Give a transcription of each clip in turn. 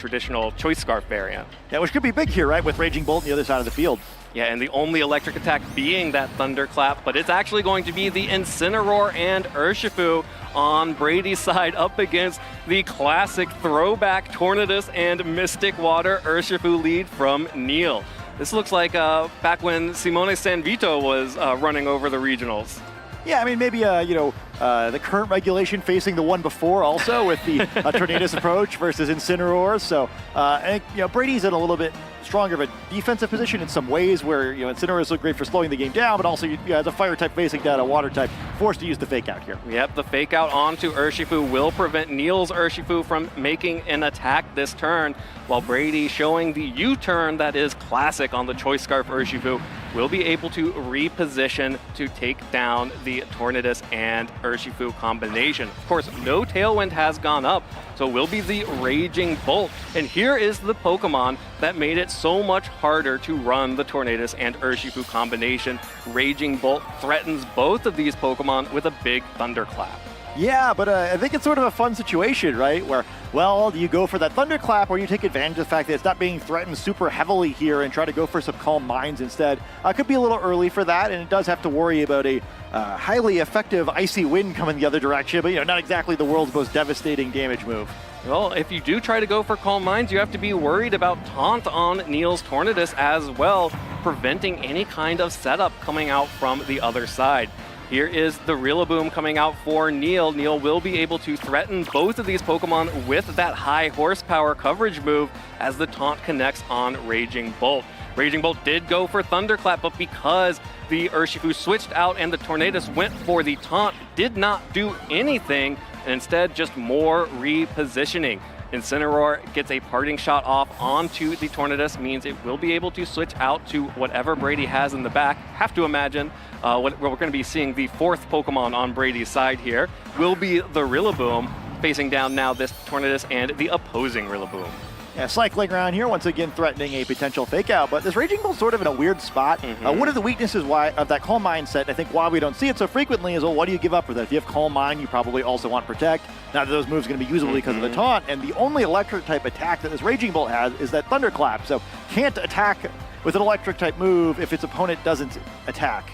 traditional Choice Scarf variant. Yeah, which could be big here, right, with Raging Bolt on the other side of the field. Yeah, and the only electric attack being that Thunderclap, but it's actually going to be the Incineroar and Urshifu on Brady's side up against the classic throwback Tornadus and Mystic Water Urshifu lead from Neil. This looks like back when Simone Sanvito was running over the regionals. Yeah, I mean, maybe, the current regulation facing the one before also with the Tornadus approach versus Incineroar. So, I think, Brady's in a little bit stronger of a defensive position in some ways where, Incineroars look great for slowing the game down, but also, as a fire type facing down a water type, forced to use the fake out here. Yep, the fake out onto Urshifu will prevent Neil's Urshifu from making an attack this turn, while Brady showing the U-turn that is classic on the Choice Scarf Urshifu will be able to reposition to take down the Tornadus and Urshifu combination. Of course, no Tailwind has gone up, so it will be the Raging Bolt. And here is the Pokemon that made it so much harder to run the Tornadus and Urshifu combination. Raging Bolt threatens both of these Pokemon with a big Thunderclap. Yeah, but I think it's sort of a fun situation, right? Where, well, you go for that Thunderclap or you take advantage of the fact that it's not being threatened super heavily here and try to go for some Calm Minds instead. Could be a little early for that, and it does have to worry about a highly effective Icy Wind coming the other direction, but, not exactly the world's most devastating damage move. Well, if you do try to go for Calm Minds, you have to be worried about Taunt on Neil's Tornadus as well, preventing any kind of setup coming out from the other side. Here is the Rillaboom coming out for Neil. Neil will be able to threaten both of these Pokemon with that high horsepower coverage move as the taunt connects on Raging Bolt. Raging Bolt did go for Thunderclap, but because the Urshifu switched out and the Tornadus went for the taunt, did not do anything, and instead just more repositioning. Incineroar gets a parting shot off onto the Tornadus, means it will be able to switch out to whatever Brady has in the back. Have to imagine we're going to be seeing the fourth Pokemon on Brady's side here will be the Rillaboom, facing down now this Tornadus and the opposing Rillaboom. Yeah, cycling around here, once again threatening a potential fake out, but this Raging Bolt's sort of in a weird spot. One of the weaknesses of that Calm Mind set, I think why we don't see it so frequently is, well, what do you give up with it? If you have Calm Mind, you probably also want Protect. Now that those moves are going to be usable because of the taunt, and the only electric type attack that this Raging Bolt has is that Thunderclap, so can't attack with an electric type move if its opponent doesn't attack.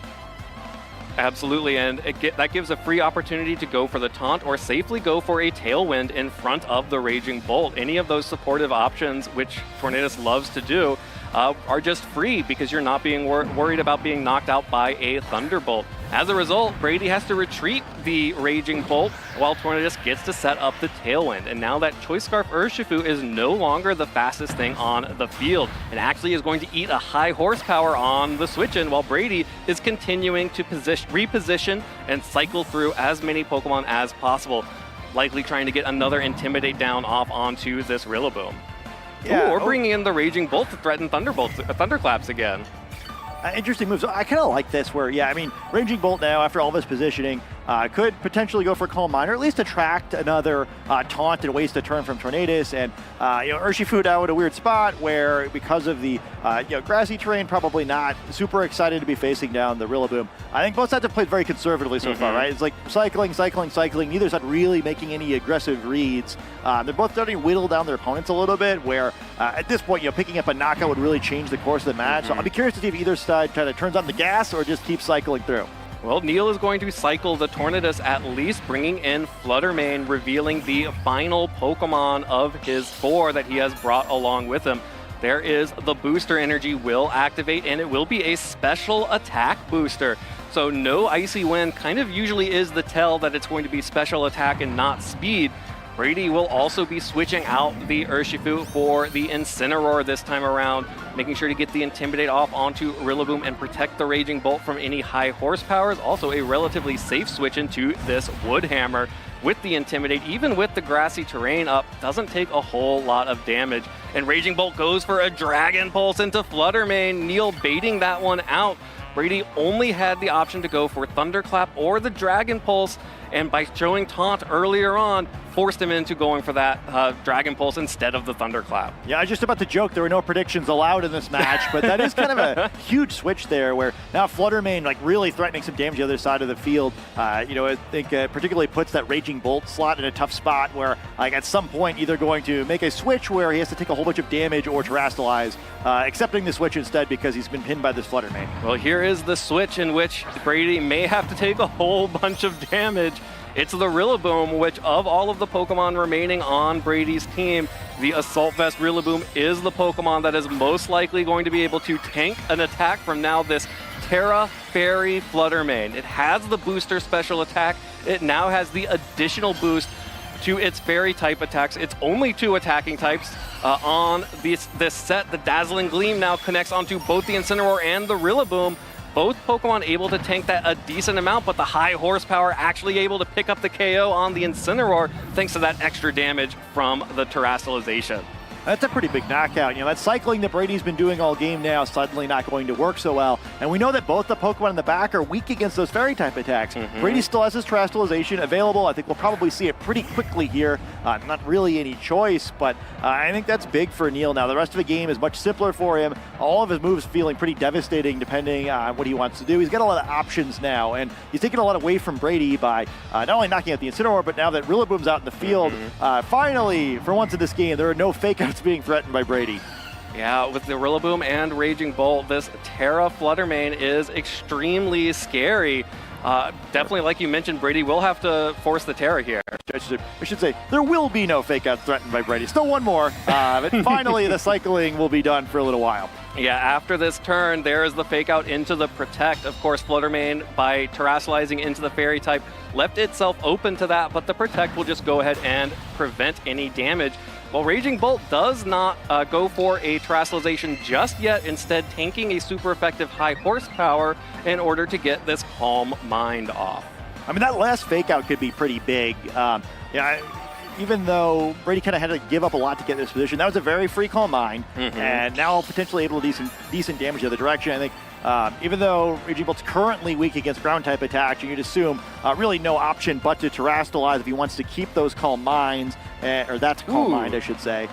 Absolutely, and that gives a free opportunity to go for the taunt or safely go for a Tailwind in front of the Raging Bolt. Any of those supportive options, which Tornadus loves to do, are just free because you're not being worried about being knocked out by a Thunderbolt. As a result, Brady has to retreat the Raging Bolt while Tornadus gets to set up the Tailwind. And now that Choice Scarf Urshifu is no longer the fastest thing on the field and actually is going to eat a high horsepower on the switch-in while Brady is continuing to reposition and cycle through as many Pokemon as possible, likely trying to get another Intimidate down off onto this Rillaboom. Yeah, or bringing in the Raging Bolt to threaten Thunderclaps again. Interesting moves. I kind of like this where, Raging Bolt now, after all this positioning, could potentially go for Calm Mind, or at least attract another taunt and waste a turn from Tornadus. And, Urshifu now in a weird spot where, because of the, grassy terrain, probably not super excited to be facing down the Rillaboom. I think both sides have played very conservatively so far, right? It's like cycling. Neither side really making any aggressive reads. They're both starting to whittle down their opponents a little bit, where at this point, picking up a knockout would really change the course of the match. So I'll be curious to see if either side kind of turns on the gas or just keeps cycling through. Well, Neil is going to cycle the Tornadus at least, bringing in Fluttermane, revealing the final Pokemon of his four that he has brought along with him. There is the Booster Energy will activate, and it will be a special attack booster. So no Icy Wind kind of usually is the tell that it's going to be special attack and not speed. Brady will also be switching out the Urshifu for the Incineroar this time around, making sure to get the Intimidate off onto Rillaboom and protect the Raging Bolt from any high horsepowers. Also a relatively safe switch into this Woodhammer with the Intimidate, even with the grassy terrain up, doesn't take a whole lot of damage. And Raging Bolt goes for a Dragon Pulse into Fluttermane, Neil baiting that one out. Brady only had the option to go for Thunderclap or the Dragon Pulse, and by showing Taunt earlier on, forced him into going for that Dragon Pulse instead of the Thunderclap. Yeah, I was just about to joke there were no predictions allowed in this match, but that is kind of a huge switch there where now Fluttermane really threatening some damage the other side of the field. I think particularly puts that Raging Bolt slot in a tough spot where like at some point either going to make a switch where he has to take a whole bunch of damage or terastallize, accepting the switch instead because he's been pinned by this Flutter Mane. Well, here is the switch in which Brady may have to take a whole bunch of damage. It's the Rillaboom, which of all of the Pokemon remaining on Brady's team, the Assault Vest Rillaboom is the Pokemon that is most likely going to be able to tank an attack from now this Terra Fairy Flutter Mane. It has the booster special attack. It now has the additional boost to its fairy type attacks. It's only 2 attacking types on this set. The Dazzling Gleam now connects onto both the Incineroar and the Rillaboom. Both Pokemon able to tank that a decent amount, but the high horsepower actually able to pick up the KO on the Incineroar thanks to that extra damage from the terastallization. That's a pretty big knockout. That cycling that Brady's been doing all game now is suddenly not going to work so well. And we know that both the Pokemon in the back are weak against those fairy type attacks. Brady still has his terastallization available. I think we'll probably see it pretty quickly here. Not really any choice, but I think that's big for Neil now. The rest of the game is much simpler for him. All of his moves feeling pretty devastating depending on what he wants to do. He's got a lot of options now, and he's taking a lot away from Brady by not only knocking out the Incineroar, but now that Rillaboom's out in the field, finally, for once in this game, there are no fake outs being threatened by Brady. Yeah, with the Rillaboom and Raging Bolt, this Terra Flutter Mane is extremely scary. Definitely, like you mentioned, Brady will have to force the Terra here. I should say, there will be no fake outs threatened by Brady. Still one more, but finally the cycling will be done for a little while. Yeah, after this turn, there is the fake out into the Protect. Of course, Flutter Mane, by terastallizing into the Fairy type, left itself open to that, but the Protect will just go ahead and prevent any damage. Well, Raging Bolt does not go for a terastallization just yet, instead tanking a super effective high horsepower in order to get this Calm Mind off. I mean, that last fake out could be pretty big. Even though Brady kind of had to give up a lot to get in this position, that was a very free Calm Mind, and now potentially able to do decent damage the other direction. I think even though Raging Bolt's currently weak against ground type attacks, you'd assume really no option but to terastallize if he wants to keep those Calm Minds, or that's Calm Mind, I should say.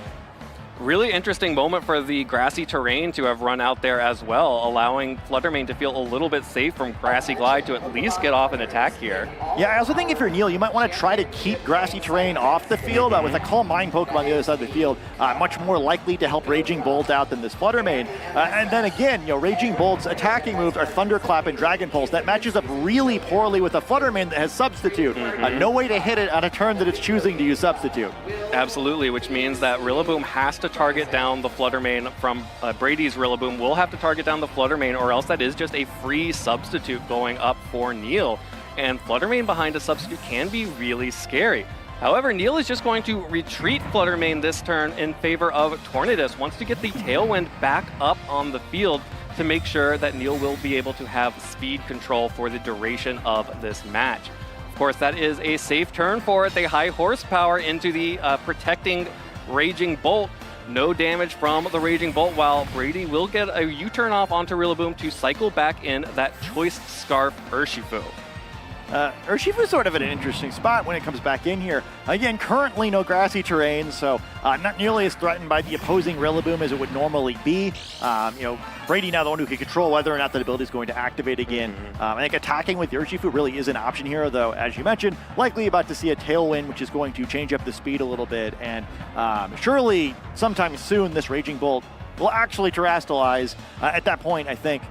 Really interesting moment for the grassy terrain to have run out there as well, allowing Flutter Mane to feel a little bit safe from Grassy Glide to at least get off an attack here. Yeah, I also think if you're Neil, you might want to try to keep grassy terrain off the field. With a Calm Mind Pokemon on the other side of the field, much more likely to help Raging Bolt out than this Flutter Mane. And then again, Raging Bolt's attacking moves are Thunderclap and Dragon Pulse. That matches up really poorly with a Flutter Mane that has Substitute. No way to hit it on a turn that it's choosing to use Substitute. Absolutely, which means that Rillaboom has to target down the Flutter Mane from Brady's Rillaboom. Will have to target down the Flutter Mane, or else that is just a free substitute going up for Neil. And Flutter Mane behind a substitute can be really scary. However, Neil is just going to retreat Flutter Mane this turn in favor of Tornadus. Wants to get the Tailwind back up on the field to make sure that Neil will be able to have speed control for the duration of this match. Of course, that is a safe turn for it. The high horsepower into the protecting Raging Bolt. No damage from the Raging Bolt, while Brady will get a U-turn off onto Rillaboom to cycle back in that Choice Scarf Urshifu. Urshifu's sort of at an interesting spot when it comes back in here. Again, currently no grassy terrain, so not nearly as threatened by the opposing Rillaboom as it would normally be. Brady now the one who can control whether or not that ability is going to activate again. I think attacking with Urshifu really is an option here, though, as you mentioned, likely about to see a Tailwind, which is going to change up the speed a little bit, and surely sometime soon this Raging Bolt will actually terastallize. At that point, I think,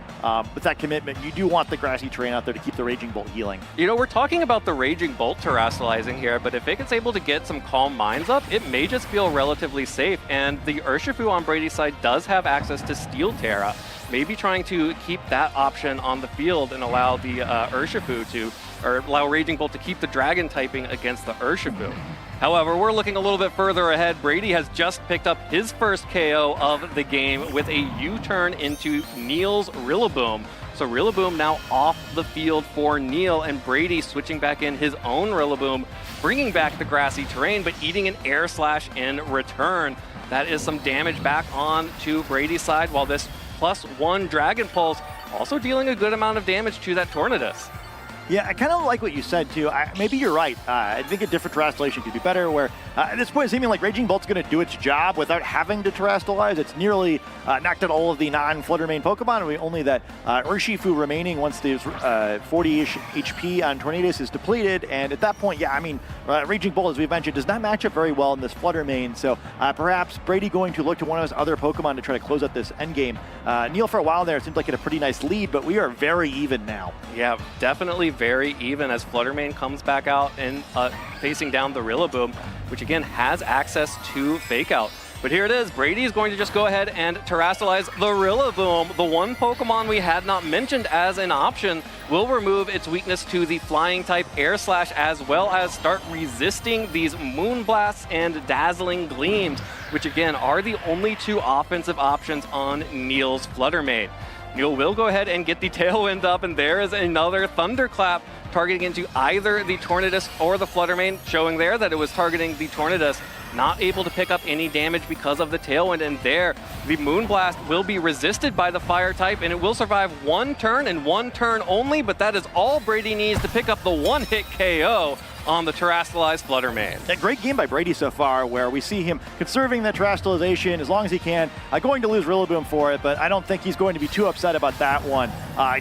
with that commitment, you do want the grassy terrain out there to keep the Raging Bolt healing. We're talking about the Raging Bolt terastallizing here, but if it gets able to get some Calm Minds up, it may just feel relatively safe. And the Urshifu on Brady's side does have access to Steel Terra. Maybe trying to keep that option on the field and allow the Urshifu or allow Raging Bolt to keep the Dragon typing against the Urshifu. However, we're looking a little bit further ahead. Brady has just picked up his first KO of the game with a U-turn into Neil's Rillaboom. So Rillaboom now off the field for Neil, and Brady switching back in his own Rillaboom, bringing back the grassy terrain, but eating an Air Slash in return. That is some damage back on to Brady's side, while this +1 Dragon Pulse also dealing a good amount of damage to that Tornadus. Yeah, I kind of like what you said, too. Maybe you're right. I think a different terrestrialization could be better, where at this point, it's seeming like Raging Bolt's going to do its job without having to terrestrialize. It's nearly knocked out all of the non-Flutter Mane Pokemon, only that Urshifu remaining once the 40-ish HP on Tornadus is depleted. And at that point, yeah, I mean, Raging Bolt, as we've mentioned, does not match up very well in this Flutter Mane. So perhaps Brady going to look to one of his other Pokemon to try to close out this endgame. Neil, for a while there, it seemed like he had a pretty nice lead, but we are very even now. Yeah, definitely very even as Flutter Mane comes back out and facing down the Rillaboom, which again has access to Fake Out. But here it is, Brady is going to just go ahead and terrestrialize the Rillaboom. The one Pokemon we had not mentioned as an option will remove its weakness to the flying type Air Slash, as well as start resisting these Moonblasts and Dazzling Gleams, which again are the only two offensive options on Neil's Flutter Mane. Neil will go ahead and get the Tailwind up, and there is another Thunderclap targeting into either the Tornadus or the Flutter Mane, showing there that it was targeting the Tornadus. Not able to pick up any damage because of the Tailwind, and there, the Moonblast will be resisted by the Fire type, and it will survive one turn and one turn only, but that is all Brady needs to pick up the one-hit KO on the terrestrialized Flutter Mane. A great game by Brady so far, where we see him conserving the terrestrialization as long as he can. Going to lose Rillaboom for it, but I don't think he's going to be too upset about that one.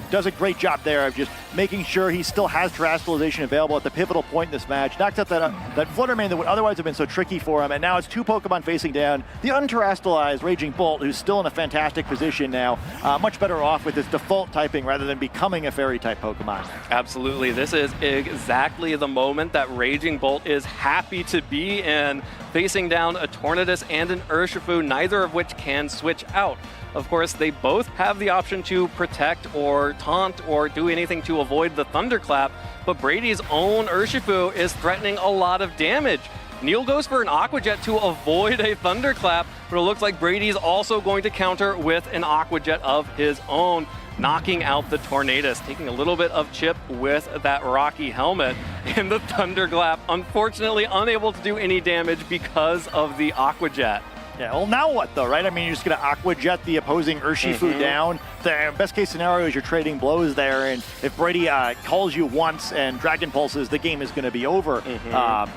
Does a great job there of just making sure he still has terrestrialization available at the pivotal point in this match. Knocks out that Flutter Mane that would otherwise have been so tricky for him, and now it's two Pokemon facing down the unterrestrialized Raging Bolt, who's still in a fantastic position now. Much better off with his default typing rather than becoming a Fairy-type Pokemon. Absolutely. This is exactly the moment that Raging Bolt is happy to be in, facing down a Tornadus and an Urshifu, neither of which can switch out. Of course, they both have the option to protect or taunt or do anything to avoid the Thunderclap, but Brady's own Urshifu is threatening a lot of damage. Neil goes for an Aqua Jet to avoid a Thunderclap, but it looks like Brady's also going to counter with an Aqua Jet of his own, knocking out the Tornadus, taking a little bit of chip with that Rocky helmet. And the Thunderclap, unfortunately unable to do any damage because of the Aqua Jet. Yeah, well, now what, though, right? I mean, you're just going to Aqua Jet the opposing Urshifu down. The best case scenario is you're trading blows there, and if Brady calls you once and Dragon Pulses, the game is going to be over.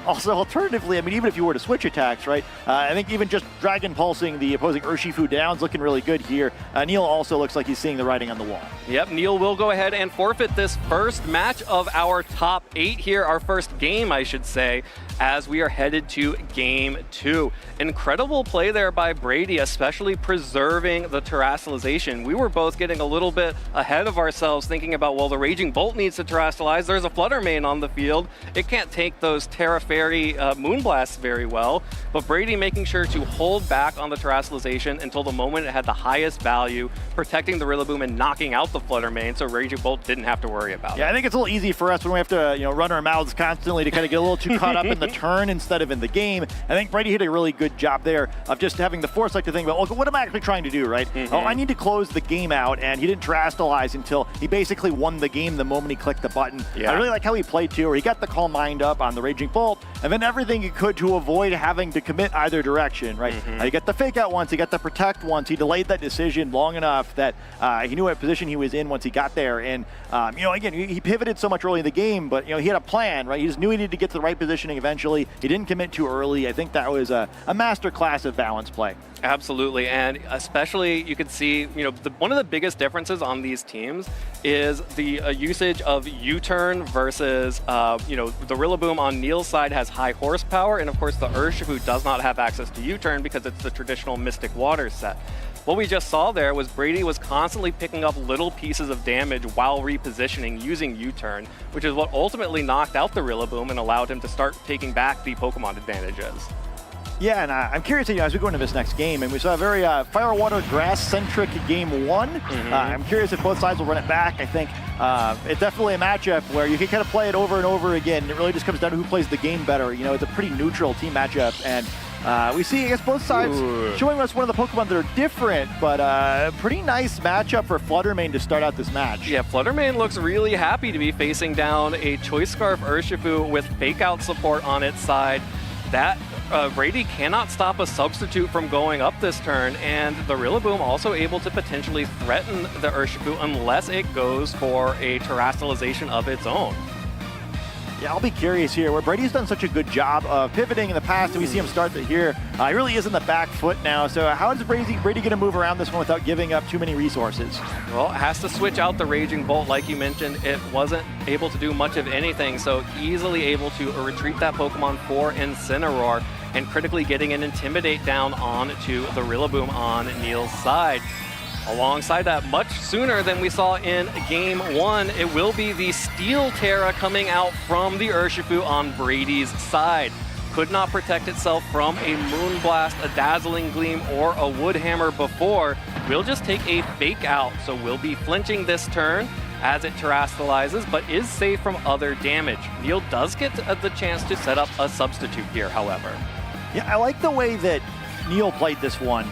Also, alternatively, I mean, even if you were to switch attacks, right, I think even just Dragon Pulsing the opposing Urshifu down is looking really good here. Neil also looks like he's seeing the writing on the wall. Yep, Neil will go ahead and forfeit this first match of our top 8 here, our first game, I should say, as we are headed to Game 2. Incredible play there by Brady, especially preserving the terrestrialization. We were both getting a little bit ahead of ourselves, thinking about, well, the Raging Bolt needs to terrestrialize. There's a Flutter Mane on the field. It can't take those Terra Fairy Moonblasts very well, but Brady making sure to hold back on the terrestrialization until the moment it had the highest value, protecting the Rillaboom and knocking out the Flutter Mane, so Raging Bolt didn't have to worry about it. Yeah, I think it's a little easy for us when we have to, run our mouths constantly to kind of get a little too caught up in the turn instead of in the game. I think Brady did a really good job there of just having the foresight to think about, okay, what am I actually trying to do, right? Oh, I need to close the game out, and he didn't terrestrialize until he basically won the game the moment he clicked the button. Yeah. I really like how he played too, where he got the Calm Mind up on the Raging Bolt, and then everything he could to avoid having to commit either direction, right? He got the Fake Out once, he got the Protect once, he delayed that decision long enough that he knew what position he was in once he got there, and again, he pivoted so much early in the game, but he had a plan, right? He just knew he needed to get to the right positioning eventually. He didn't commit too early. I think that was a master class of balance play. Absolutely, and especially you could see, one of the biggest differences on these teams is the usage of U-turn versus, the Rillaboom on Neil's side has high horsepower, and of course the Urshifu does not have access to U-turn because it's the traditional Mystic Water set. What we just saw there was Brady was constantly picking up little pieces of damage while repositioning using U-turn, which is what ultimately knocked out the Rillaboom and allowed him to start taking back the Pokemon advantages. Yeah, and I'm curious, as we go into this next game, and we saw a very fire, water, grass-centric game 1. I'm curious if both sides will run it back. I think it's definitely a matchup where you can kind of play it over and over again. It really just comes down to who plays the game better. It's a pretty neutral team matchup, and we see, I guess, both sides showing us one of the Pokemon that are different, but pretty nice matchup for Flutter Mane to start out this match. Yeah, Flutter Mane looks really happy to be facing down a Choice Scarf Urshifu with Fake Out support on its side. That Brady cannot stop a substitute from going up this turn, and the Rillaboom also able to potentially threaten the Urshifu unless it goes for a terrestrialization of its own. Yeah, I'll be curious here, where Brady's done such a good job of pivoting in the past, and we see him start it here. He really is in the back foot now, so how is Brady going to move around this one without giving up too many resources? Well, it has to switch out the Raging Bolt. Like you mentioned, it wasn't able to do much of anything, so easily able to retreat that Pokemon for Incineroar, and critically getting an Intimidate down onto the Rillaboom on Neil's side. Alongside that, much sooner than we saw in Game 1, it will be the Steel Terra coming out from the Urshifu on Brady's side. Could not protect itself from a Moonblast, a Dazzling Gleam, or a Wood Hammer before. Will just take a Fake Out, so will be flinching this turn as it terrestrializes, but is safe from other damage. Neil does get the chance to set up a substitute here, however. Yeah, I like the way that Neil played this one.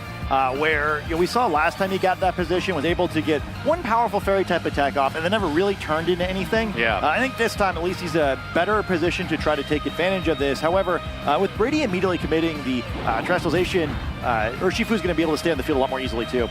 Where we saw last time he got that position, was able to get one powerful fairy type attack off and then never really turned into anything. Yeah. I think this time at least he's a better position to try to take advantage of this. However, with Brady immediately committing the terrestrialization, Urshifu's going to be able to stay on the field a lot more easily too.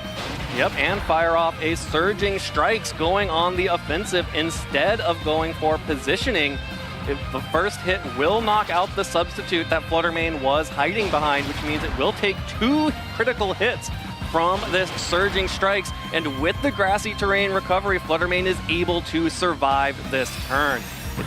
Yep, and fire off a Surging Strikes going on the offensive instead of going for positioning. The first hit will knock out the substitute that Flutter Mane was hiding behind, which means it will take 2 critical hits from this Surging Strikes. And with the Grassy Terrain recovery, Flutter Mane is able to survive this turn.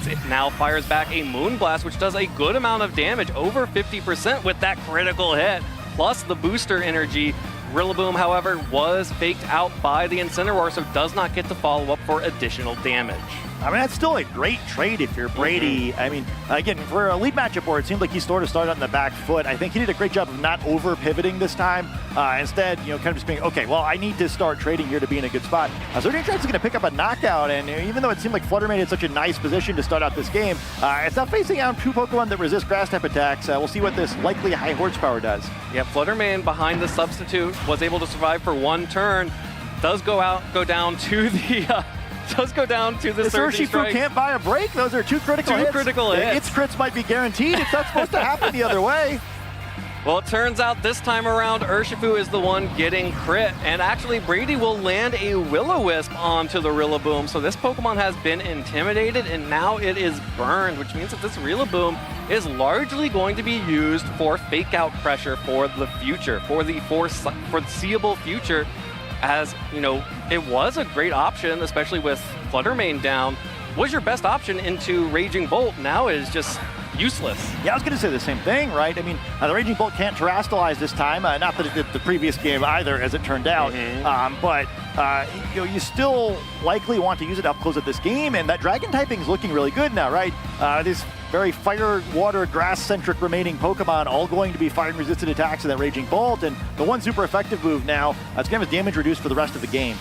It now fires back a Moonblast, which does a good amount of damage, over 50% with that critical hit, plus the booster energy. Rillaboom, however, was faked out by the Incineroar, so does not get to follow up for additional damage. I mean, that's still a great trade if you're Brady. I mean, again, for a lead matchup where it seemed like he sort of started on the back foot, I think he did a great job of not over-pivoting this time. Instead, kind of just being, okay, well, I need to start trading here to be in a good spot. Surging Strikes is going to pick up a knockout, and even though it seemed like Flutter Mane had such a nice position to start out this game, it's not facing out 2 Pokemon that resist Grass-type attacks. We'll see what this likely high horsepower does. Yeah, Flutter Mane behind the substitute was able to survive for 1 turn. Does go down to the... the Surging Strike. Can't buy a break. Those are 2 critical hits. 2 critical hits. Its crits might be guaranteed. It's not supposed to happen the other way. Well, it turns out this time around, Urshifu is the one getting crit, and actually Brady will land a Will-O-Wisp onto the Rillaboom, so this Pokemon has been intimidated, and now it is burned, which means that this Rillaboom is largely going to be used for fake-out pressure for the future, for the foreseeable future, as, it was a great option, especially with Flutter Mane down. Was your best option into Raging Bolt. Now it is just useless. Yeah, I was going to say the same thing, right? I mean, the Raging Bolt can't terrestrialize this time. Not that it did the previous game either, as it turned out. But you still likely want to use it up close at this game, and that Dragon typing is looking really good now, right? This very fire, water, grass-centric remaining Pokemon all going to be fire-resistant attacks in that Raging Bolt, and the one super effective move now, it's going to have damage reduced for the rest of the game.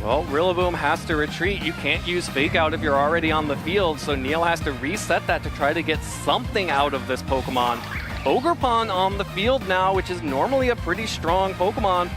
Well, Rillaboom has to retreat. You can't use Fake Out if you're already on the field, so Neil has to reset that to try to get something out of this Pokemon. Ogerpon on the field now, which is normally a pretty strong Pokemon,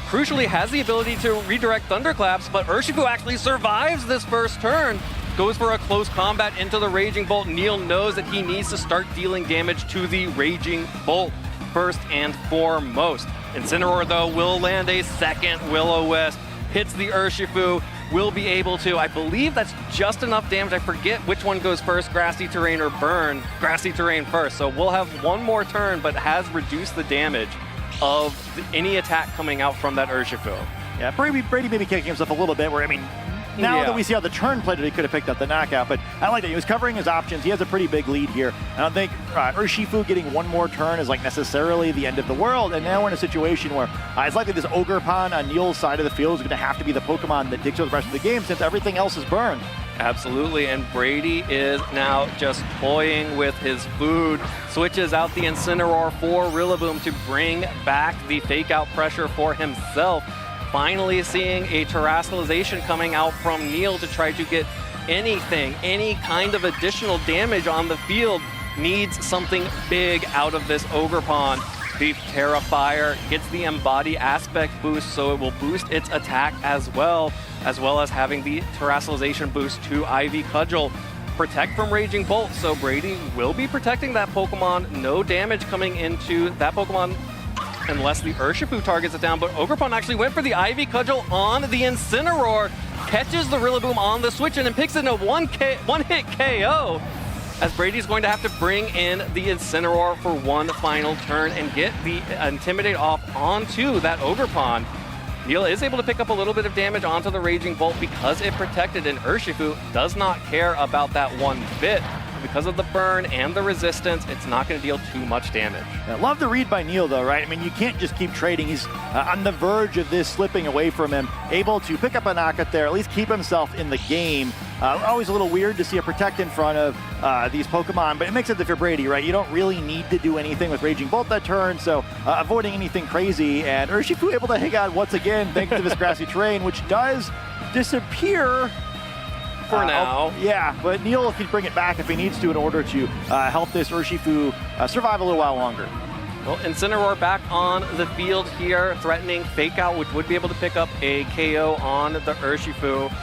crucially has the ability to redirect Thunderclaps, but Urshifu actually survives this first turn. Goes for a close combat into the Raging Bolt. Neil knows that he needs to start dealing damage to the Raging Bolt first and foremost. Incineroar, though, will land a second Will-O-Wisp. Hits the Urshifu, will be able to, I believe that's just enough damage. I forget which one goes first, Grassy Terrain or Burn. Grassy Terrain first, so we'll have one more turn, but has reduced the damage of any attack coming out from that Urshifu. Yeah, Brady maybe kicking himself a little bit where, I mean, now that we see how the turn played it, he could have picked up the knockout, but I like that. He was covering his options. He has a pretty big lead here. I don't think Urshifu getting one more turn is like necessarily the end of the world, and now we're in a situation where it's likely this Ogerpon on Neil's side of the field is going to have to be the Pokemon that dictates the rest of the game since everything else is burned. Absolutely, and Brady is now just toying with his food. Switches out the Incineroar for Rillaboom to bring back the fake-out pressure for himself. Finally seeing a terrestrialization coming out from Neil to try to get anything, any kind of additional damage on the field. Needs something big out of this Ogerpon. The Terrafire gets the Embody Aspect boost, so it will boost its attack as well as having the terrestrialization boost to Ivy Cudgel. protect from Raging Bolt, so Brady will be protecting that Pokemon. No damage coming into that Pokemon unless the Urshifu targets it down, but Ogerpon actually went for the Ivy Cudgel on the Incineroar, catches the Rillaboom on the switch and picks it in a one-hit KO, as Brady's going to have to bring in the Incineroar for one final turn and get the Intimidate off onto that Ogerpon. Neil is able to pick up a little bit of damage onto the Raging Bolt because it protected, and Urshifu does not care about that one bit. Because of the burn and the resistance, it's not going to deal too much damage. I love the read by Neil, though, right? I mean, you can't just keep trading. He's on the verge of this slipping away from him, able to pick up a knockout there, at least keep himself in the game. Always a little weird to see a Protect in front of these Pokemon, but it makes sense if you're Brady, right? You don't really need to do anything with Raging Bolt that turn, so avoiding anything crazy. And Urshifu able to hang on once again, thanks to this grassy terrain, which does disappear. For now. Yeah, but Neil can bring it back if he needs to in order to help this Urshifu survive a little while longer. Well, Incineroar back on the field here, threatening Fake Out, which would be able to pick up a KO on the Urshifu.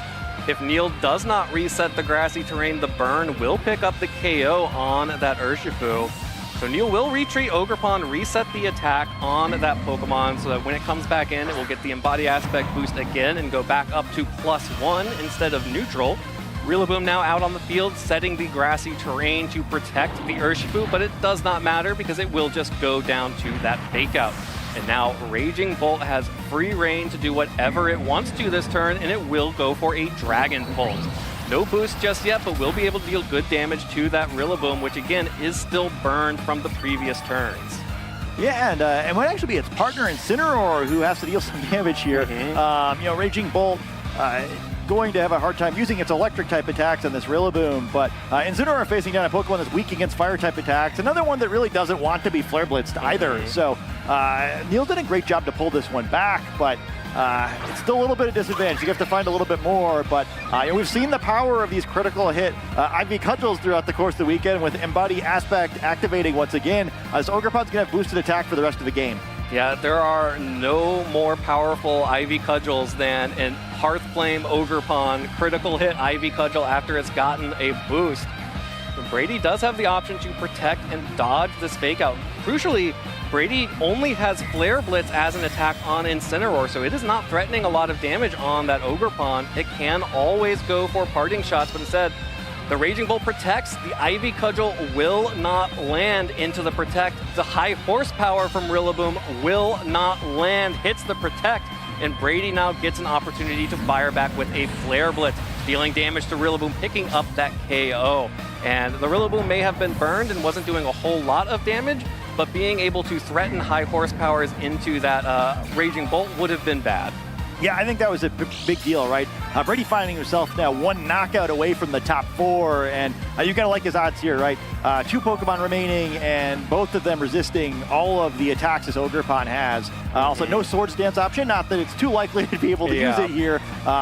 If Neil does not reset the grassy terrain, the burn will pick up the KO on that Urshifu. So Neil will retreat Ogerpon, reset the attack on that Pokemon so that when it comes back in, it will get the Embody Aspect boost again and go back up to +1 instead of neutral. Rillaboom now out on the field, setting the grassy terrain to protect the Urshifu, but it does not matter because it will just go down to that Fake Out. And now Raging Bolt has free reign to do whatever it wants to this turn, and it will go for a Dragon Pulse. No boost just yet, but will be able to deal good damage to that Rillaboom, which again is still burned from the previous turns. Yeah, and it might actually be its partner Incineroar who has to deal some damage here. Raging Bolt going to have a hard time using its electric type attacks on this Rillaboom, but Incineroar facing down a Pokemon that's weak against fire type attacks. Another one that really doesn't want to be Flare Blitzed either. So Neil did a great job to pull this one back, but it's still a little bit of disadvantage. You have to find a little bit more, but we've seen the power of these critical hit Ivy Cudgels throughout the course of the weekend with Embody Aspect activating once again. So Ogerpon's going to have boosted attack for the rest of the game. Yeah, there are no more powerful Ivy Cudgels than an Hearthflame Ogerpon critical hit Ivy Cudgel after it's gotten a boost. Brady does have the option to protect and dodge this Fake Out. Crucially, Brady only has Flare Blitz as an attack on Incineroar, so it is not threatening a lot of damage on that Ogerpon. It can always go for parting shots, but instead, the Raging Bolt protects. The Ivy Cudgel will not land into the Protect. The high horsepower from Rillaboom will not land, hits the Protect, and Brady now gets an opportunity to fire back with a Flare Blitz, dealing damage to Rillaboom, picking up that KO. And the Rillaboom may have been burned and wasn't doing a whole lot of damage, but being able to threaten high horsepowers into that Raging Bolt would have been bad. Yeah, I think that was a big deal, right? Brady finding himself now one knockout away from the top 4, and you gotta like his odds here, right? 2 Pokemon remaining, and both of them resisting all of the attacks this Ogerpon has. Also, no Swords Dance option, not that it's too likely to be able to use it here,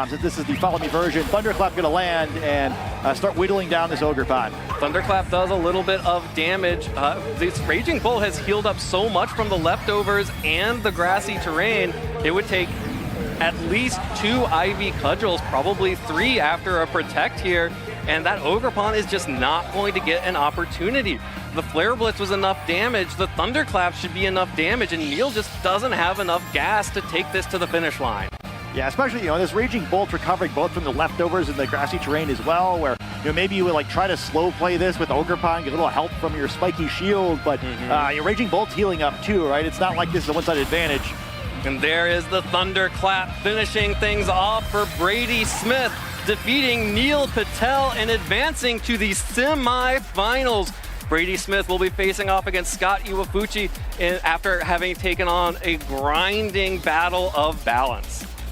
since this is the Follow Me version. Thunderclap gonna land and start whittling down this Ogerpon. Thunderclap does a little bit of damage. This Raging Bull has healed up so much from the leftovers and the grassy terrain, it would take at least 2 Ivy Cudgels, probably 3 after a Protect here, and that Ogerpon is just not going to get an opportunity. The Flare Blitz was enough damage, the Thunderclap should be enough damage, and Neil just doesn't have enough gas to take this to the finish line. Yeah, especially, this Raging Bolt recovering both from the leftovers and the grassy terrain as well, where, maybe you would try to slow play this with Ogerpon, get a little help from your spiky shield, but your Raging Bolt's healing up too, right? It's not like this is a one-sided advantage. And there is the Thunderclap finishing things off for Brady Smith, defeating Neil Patel and advancing to the semifinals. Brady Smith will be facing off against Scott Iwafuchi after having taken on a grinding battle of balance.